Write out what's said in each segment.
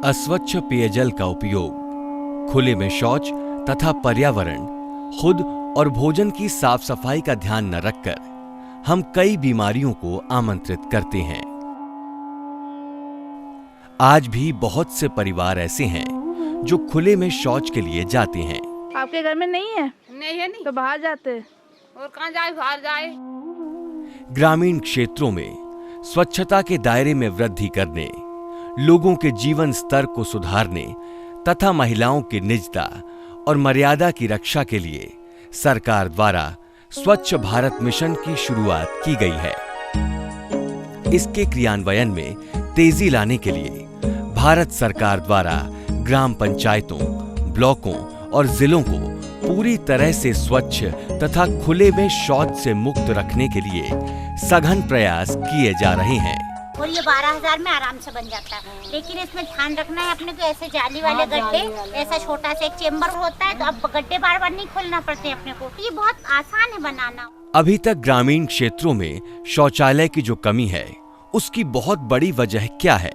अस्वच्छ पेयजल का उपयोग, खुले में शौच तथा पर्यावरण, खुद और भोजन की साफ सफाई का ध्यान न रखकर हम कई बीमारियों को आमंत्रित करते हैं। आज भी बहुत से परिवार ऐसे हैं जो खुले में शौच के लिए जाते हैं। आपके घर में नहीं है? नहीं है नहीं। तो बाहर जाते हैं। और कहाँ जाए, बाहर जाए। ग्रामीण क्षेत्रों में स्वच्छता के दायरे में वृद्धि करने, लोगों के जीवन स्तर को सुधारने तथा महिलाओं की निजता और मर्यादा की रक्षा के लिए सरकार द्वारा स्वच्छ भारत मिशन की शुरुआत की गई है। इसके क्रियान्वयन में तेजी लाने के लिए भारत सरकार द्वारा ग्राम पंचायतों, ब्लॉकों और जिलों को पूरी तरह से स्वच्छ तथा खुले में शौच से मुक्त रखने के लिए सघन प्रयास किए जा रहे हैं। और ये 12,000 में आराम से बन जाता है, लेकिन इसमें ध्यान रखना है अपने को। ऐसे जाली वाले गड्ढे, ऐसा छोटा सा एक चेम्बर होता है, तो अब गड्ढे बार बार नहीं खोलना पड़ते अपने को। ये बहुत आसान है बनाना। अभी तक ग्रामीण क्षेत्रों में शौचालय की जो कमी है, उसकी बहुत बड़ी वजह क्या है?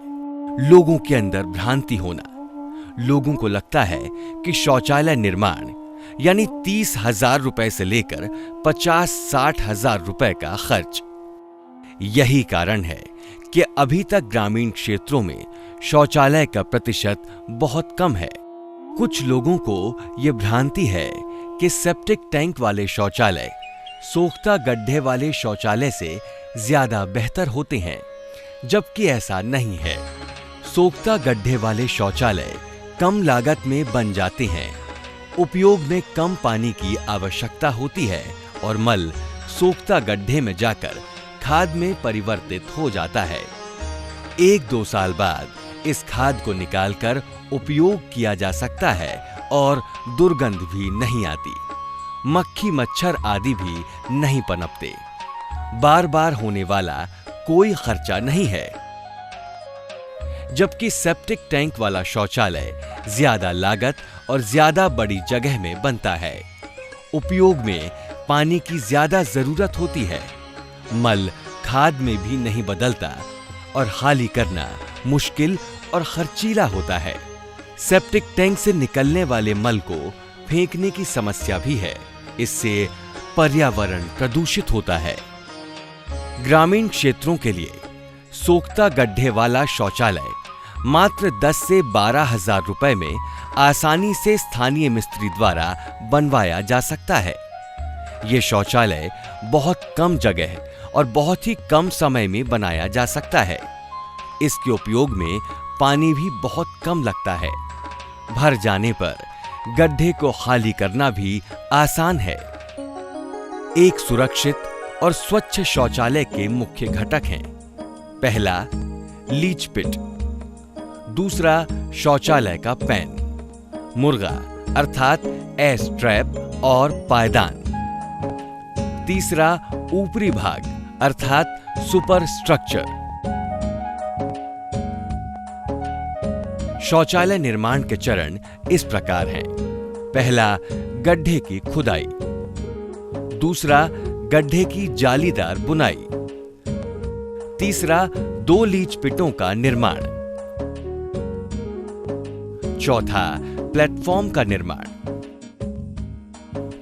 लोगों के अंदर भ्रांति होना। लोगों को लगता है कि शौचालय निर्माण यानी 30,000 रुपए से लेकर 50-60 हजार रुपए का खर्च। यही कारण है कि अभी तक ग्रामीण क्षेत्रों में शौचालय का प्रतिशत बहुत कम है। कुछ लोगों को यह भ्रांति है कि सेप्टिक टैंक वाले शौचालय सोख्ता गड्ढे वाले शौचालय से ज्यादा बेहतर होते हैं, जबकि ऐसा नहीं है। सोख्ता गड्ढे वाले शौचालय कम लागत में बन जाते हैं, उपयोग में कम पानी की आवश्यकता होती है और मल सोख्ता गड्ढे में जाकर खाद में परिवर्तित हो जाता है। 1-2 साल बाद इस खाद को निकालकर उपयोग किया जा सकता है और दुर्गंध भी नहीं आती। मक्खी मच्छर आदि भी नहीं पनपते। बार बार होने वाला कोई खर्चा नहीं है। जबकि सेप्टिक टैंक वाला शौचालय ज्यादा लागत और ज्यादा बड़ी जगह में बनता है। उपयोग में पानी की ज्यादा जरूरत होती है। मल खाद में भी नहीं बदलता और खाली करना मुश्किल और खर्चीला होता है। सेप्टिक टैंक से निकलने वाले मल को फेंकने की समस्या भी है। इससे पर्यावरण प्रदूषित होता है। ग्रामीण क्षेत्रों के लिए सोख्ता गड्ढे वाला शौचालय मात्र 10 से 12,000 रुपए में आसानी से स्थानीय मिस्त्री द्वारा बनवाया जा सकता है। यह शौचालय बहुत कम जगह और बहुत ही कम समय में बनाया जा सकता है। इसके उपयोग में पानी भी बहुत कम लगता है। भर जाने पर गड्ढे को खाली करना भी आसान है। एक सुरक्षित और स्वच्छ शौचालय के मुख्य घटक हैं। पहला, लीच पिट। दूसरा, शौचालय का पैन, मुर्गा अर्थात एस ट्रैप और पायदान। तीसरा, ऊपरी भाग अर्थात सुपर स्ट्रक्चर। शौचालय निर्माण के चरण इस प्रकार हैं। पहला, गड्ढे की खुदाई। दूसरा, गड्ढे की जालीदार बुनाई। तीसरा, 2 लीच पिटों का निर्माण। चौथा, प्लेटफॉर्म का निर्माण।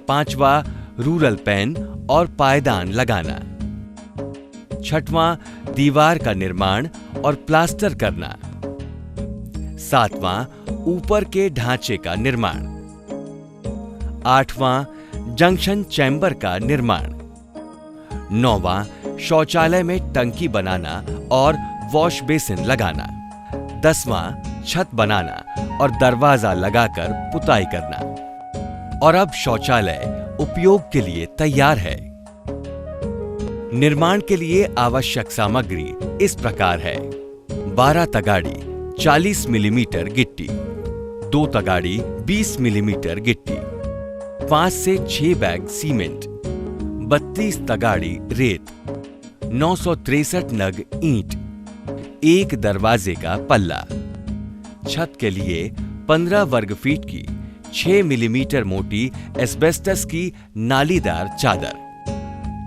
पांचवा, रूरल पैन और पायदान लगाना। छठवां, दीवार का निर्माण और प्लास्टर करना। सातवां, ऊपर के ढांचे का निर्माण। आठवां, जंक्शन चैम्बर का निर्माण। नौवां, शौचालय में टंकी बनाना और वॉश बेसिन लगाना। 10वां, छत बनाना और दरवाजा लगाकर पुताई करना। और अब शौचालय उपयोग के लिए तैयार है। निर्माण के लिए आवश्यक सामग्री इस प्रकार है: 12 तगाड़ी 40 मिलीमीटर गिट्टी, 2 तगाड़ी 20 मिलीमीटर गिट्टी, 5 से 6 बैग सीमेंट, 32 तगाड़ी रेत, 963 नग ईंट, 1 दरवाजे का पल्ला। छत के लिए 15 वर्ग फीट की 6 मिलीमीटर मोटी एस्बेस्टस की नालीदार चादर।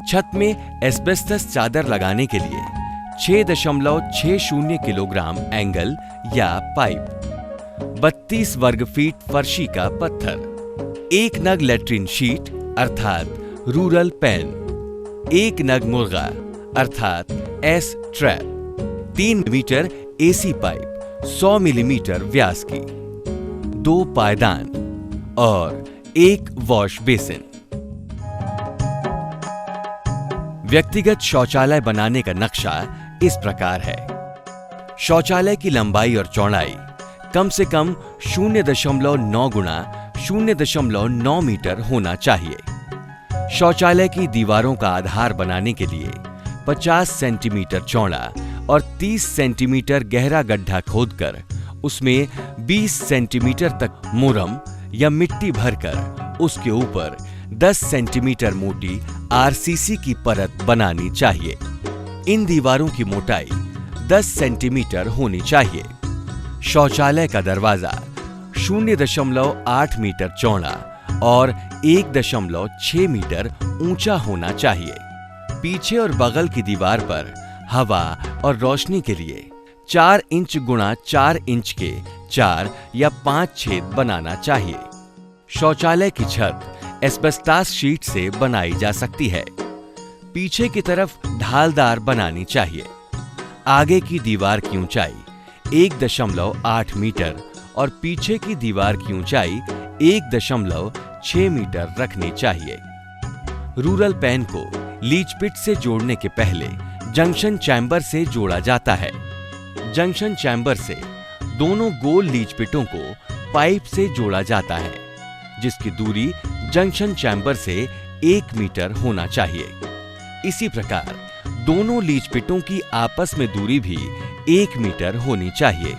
छत में एस्बेस्टस चादर लगाने के लिए 6.60 किलोग्राम एंगल या पाइप, 32 वर्ग फीट फर्शी का पत्थर, 1 नग लेट्रिन शीट अर्थात रूरल पेन, 1 नग मुर्गा अर्थात S trap, 3 metre AC pipe 100 millimetre व्यास की, 2 पायदान और 1 वॉश बेसिन। व्यक्तिगत शौचालय बनाने का नक्शा इस प्रकार है। शौचालय की लंबाई और चौड़ाई कम से कम 0.9 गुना 0.9 मीटर होना चाहिए। शौचालय की दीवारों का आधार बनाने के लिए 50 सेंटीमीटर चौड़ा और 30 सेंटीमीटर गहरा गड्ढा खोदकर उसमें 20 सेंटीमीटर तक मुरम या मिट्टी भरकर उसके ऊपर 10 सेंटीमीटर मोटी आरसीसी की परत बनानी चाहिए। इन दीवारों की मोटाई 10 सेंटीमीटर होनी चाहिए। शौचालय का दरवाजा 0.8 मीटर चौड़ा और 1.6 मीटर ऊंचा होना चाहिए। पीछे और बगल की दीवार पर हवा और रोशनी के लिए 4 इंच गुणा 4 इंच के 4 या 5 छेद बनाना चाहिए। शौचालय की छत एस्बेस्टास शीट से बनाई जा सकती है। पीछे की तरफ ढालदार बनानी चाहिए। आगे की दीवार की ऊंचाई 1.8 मीटर और पीछे की दीवार की ऊंचाई 1.6 मीटर रखनी चाहिए। रूरल पेन को लीच पिट से जोड़ने के पहले जंक्शन चैम्बर से जोड़ा जाता है। जंक्शन चैम्बर से दोनों गोल लीच पिटों को पाइप से जोड़ा जाता है, जिसकी दूरी जंक्शन चैम्बर से 1 मीटर होना चाहिए। इसी प्रकार दोनों लीच पिटों की आपस में दूरी भी 1 मीटर होनी चाहिए।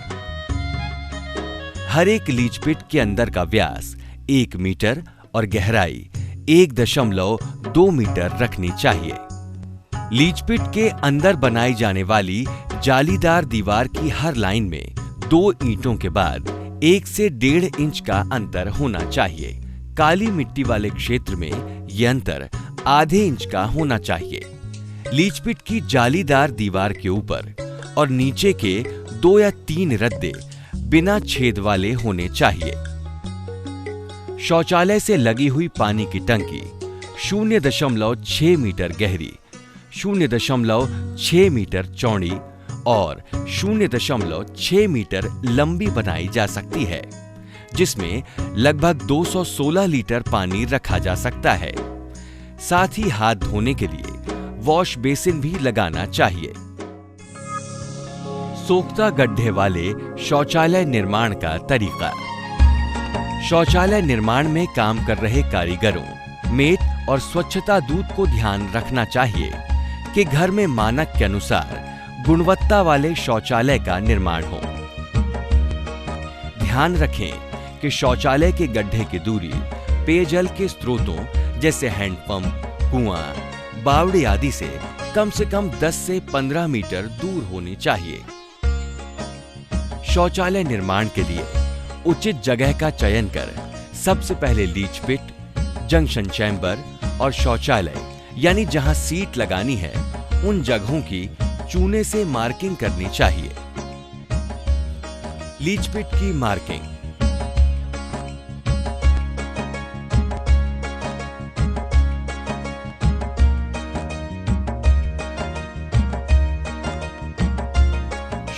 हर एक लीच पिट के अंदर का व्यास 1 मीटर और गहराई 1.2 मीटर रखनी चाहिए। लीच पिट के अंदर बनाई जाने वाली जालीदार दीवार की हर लाइन में 2 ईंटों के बाद 1 से 1.5 इंच का अंतर होना चाहिए। काली मिट्टी वाले क्षेत्र में यह अंतर आधे इंच का होना चाहिए। लीच पिट की जालीदार दीवार के ऊपर और नीचे के 2 या 3 रद्दे बिना छेद वाले होने चाहिए। शौचालय से लगी हुई पानी की टंकी 0.6 मीटर गहरी, 0.6 मीटर चौड़ी और 0.6 मीटर लंबी बनाई जा सकती है, जिसमें लगभग 216 लीटर पानी रखा जा सकता है। साथ ही हाथ धोने के लिए वॉश बेसिन भी लगाना चाहिए। सोख्ता गड्ढे वाले शौचालय निर्माण का तरीका। शौचालय निर्माण में काम कर रहे कारीगरों, मेट और स्वच्छता दूत को ध्यान रखना चाहिए कि घर में मानक के अनुसार गुणवत्ता वाले शौचालय का निर्माण हो। ध्यान रखें कि शौचालय के गड्ढे की दूरी पेयजल के स्रोतों जैसे हैंडपंप, कुआं, बावड़ी आदि से कम 10 से 15 मीटर दूर होनी चाहिए। शौचालय निर्माण के लिए उचित जगह का चयन कर सबसे पहले लीच पिट, जंक्शन चैम्बर और शौचालय यानी जहां सीट लगानी है उन जगहों की चूने से मार्किंग करनी चाहिए। लीच पिट की मार्किंग।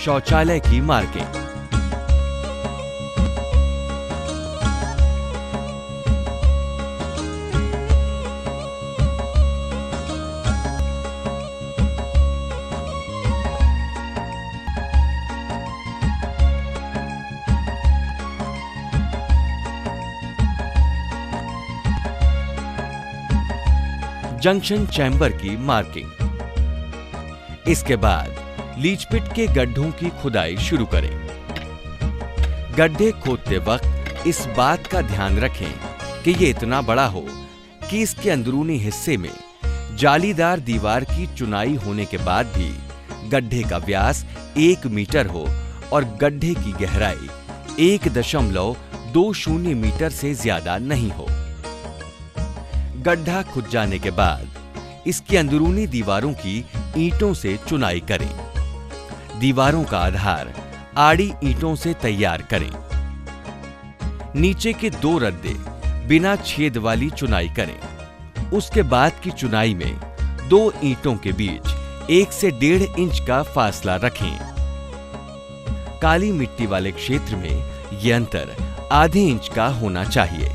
शौचालय की मार्किंग। जंक्शन चैम्बर की मार्किंग। इसके बाद लीच पिट के गड्ढों की खुदाई शुरू करें। गड्ढे खोदते वक्त इस बात का ध्यान रखें कि ये इतना बड़ा हो कि इसके अंदरूनी हिस्से में जालीदार दीवार की चुनाई होने के बाद भी गड्ढे का व्यास 1 मीटर हो और गड्ढे की गहराई 1.20 मीटर से ज्यादा नहीं हो। गड्ढा खुद जाने के बाद इसकी अंदरूनी दीवारों की ईंटों से चुनाई करें। दीवारों का आधार आड़ी ईंटों से तैयार करें। नीचे के 2 रद्दे बिना छेद वाली चुनाई करें। उसके बाद की चुनाई में 2 ईंटों के बीच 1 से 1.5 इंच का फासला रखें। काली मिट्टी वाले क्षेत्र में यह अंतर आधे इंच का होना चाहिए।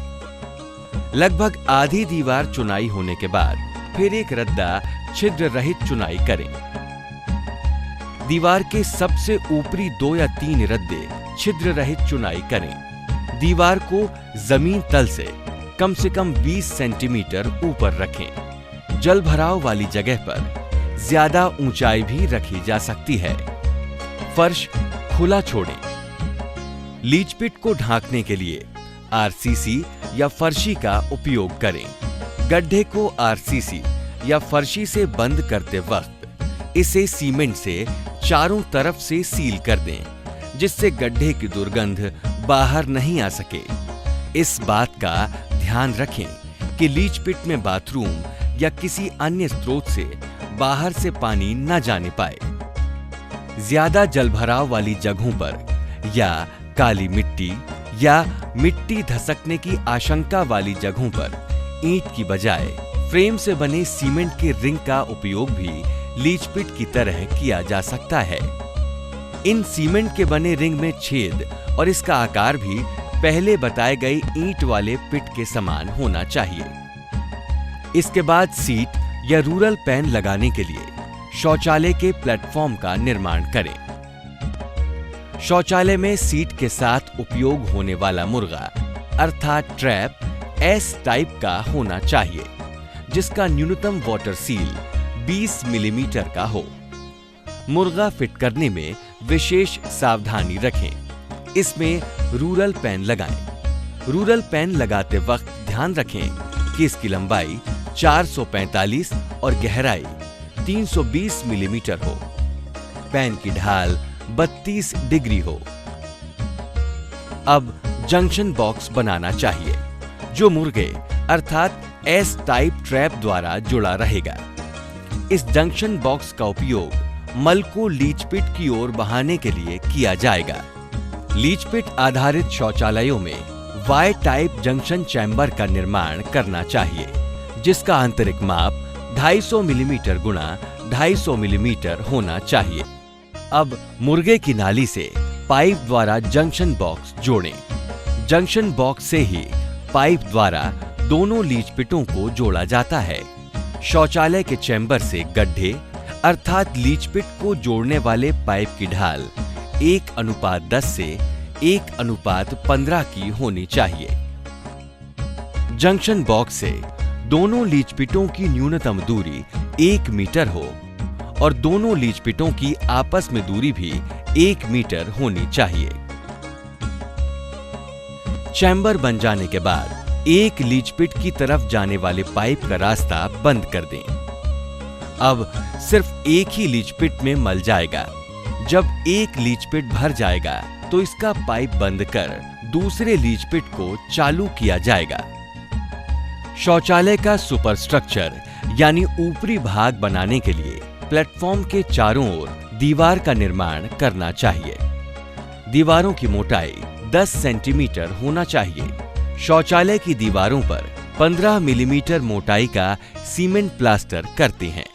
लगभग आधी दीवार चुनाई होने के बाद फिर एक रद्दा छिद्र रहित चुनाई करें। दीवार के सबसे ऊपरी 2 या 3 रद्दे छिद्र रहित चुनाई करें। दीवार को जमीन तल से कम 20 सेंटीमीटर ऊपर रखें। जल भराव वाली जगह पर ज्यादा ऊंचाई भी रखी जा सकती है। फर्श खुला छोड़ें। लीच पिट को ढांकने के लिए आरसीसी या फर्शी का उपयोग करें। गड्ढे को आरसीसी या फर्शी से बंद करते वक्त इसे सीमेंट से चारों तरफ से सील कर दें, जिससे गड्ढे की दुर्गंध बाहर नहीं आ सके। इस बात का ध्यान रखें कि लीच पिट में बाथरूम या किसी अन्य स्रोत से बाहर से पानी न जाने पाए। ज्यादा जलभराव वाली जगहों पर या काली मिट्टी या मिट्टी धसकने की आशंका वाली जगहों पर ईंट की बजाय फ्रेम से बने सीमेंट के रिंग का उपयोग भी लीच पिट की तरह किया जा सकता है। इन सीमेंट के बने रिंग में छेद और इसका आकार भी पहले बताए गए ईंट वाले पिट के समान होना चाहिए। इसके बाद सीट या रूरल पैन लगाने के लिए शौचालय के प्लेटफॉर्म का निर्माण करें। शौचालय में सीट के साथ उपयोग होने वाला मुर्गा अर्थात ट्रैप एस टाइप का होना चाहिए, जिसका न्यूनतम वाटर सील 20 मिलीमीटर का हो। मुर्गा फिट करने में विशेष सावधानी रखें। इसमें रूरल पैन लगाएं। रूरल पैन लगाते वक्त ध्यान रखें कि इसकी लंबाई 445 और गहराई 320 मिलीमीटर हो। पैन की ढाल 32 डिग्री हो। अब जंक्शन बॉक्स बनाना चाहिए, जो मुर्गे अर्थात एस टाइप ट्रैप द्वारा जुड़ा रहेगा। इस जंक्शन बॉक्स का उपयोग मल को लीच पिट की ओर बहाने के लिए किया जाएगा। लीच पिट आधारित शौचालयों में वाई टाइप जंक्शन चैम्बर का निर्माण करना चाहिए, जिसका आंतरिक माप 250 मिलीमीटर गुणा 250 मिलीमीटर होना चाहिए। अब मुर्गे की नाली से पाइप द्वारा जंक्शन बॉक्स जोड़ें। जंक्शन बॉक्स से ही पाइप द्वारा दोनों लीच पिटों को जोड़ा जाता है। शौचालय के चैम्बर से गड्ढे अर्थात लीच पिट को जोड़ने वाले पाइप की ढाल 1:10 से 1:15 की होनी चाहिए। जंक्शन बॉक्स से दोनों लीच पिटों की न्यूनतम दूरी 1 मीटर हो और दोनों लीच पिटों की आपस में दूरी भी 1 मीटर होनी चाहिए। चैम्बर बन जाने के बाद एक लीच पिट की तरफ जाने वाले पाइप का रास्ता बंद कर दें। अब सिर्फ एक ही लीच पिट में मल जाएगा। जब एक लीच पिट भर जाएगा तो इसका पाइप बंद कर दूसरे लीच पिट को चालू किया जाएगा। शौचालय का सुपर स्ट्रक्चर यानी ऊपरी भाग बनाने के लिए प्लेटफॉर्म के चारों ओर दीवार का निर्माण करना चाहिए। दीवारों की मोटाई 10 सेंटीमीटर होना चाहिए। शौचालय की दीवारों पर 15 मिलीमीटर मोटाई का सीमेंट प्लास्टर करते हैं।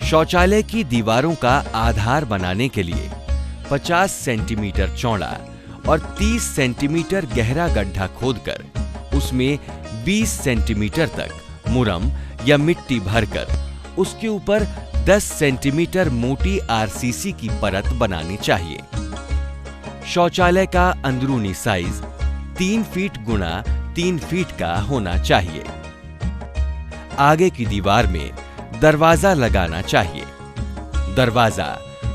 शौचालय की दीवारों का आधार बनाने के लिए 50 सेंटीमीटर चौड़ा और 30 सेंटीमीटर गहरा गड्ढा खोदकर उसमें 20 सेंटीमीटर तक मुरम या मिट्टी भरकर उसके ऊपर 10 सेंटीमीटर मोटी आरसीसी की परत बनानी चाहिए। शौचालय का अंदरूनी साइज 3 फीट गुणा 3 फीट का होना चाहिए। आगे की दीवार में दरवाजा लगाना चाहिए। दरवाजा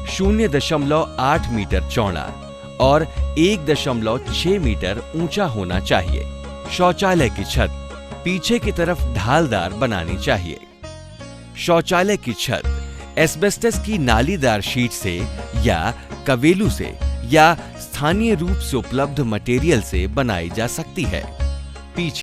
0.8 मीटर चौड़ा और 1.6 मीटर ऊंचा होना चाहिए। शौचालय की छत पीछे की तरफ ढालदार बनानी चाहिए। शौचालय की छत एस्बेस्टस की नालीदार शीट से या कवेलू से या स्थानीय रूप से उपलब्ध मटेरियल से बनाई जा सकती है। पीछे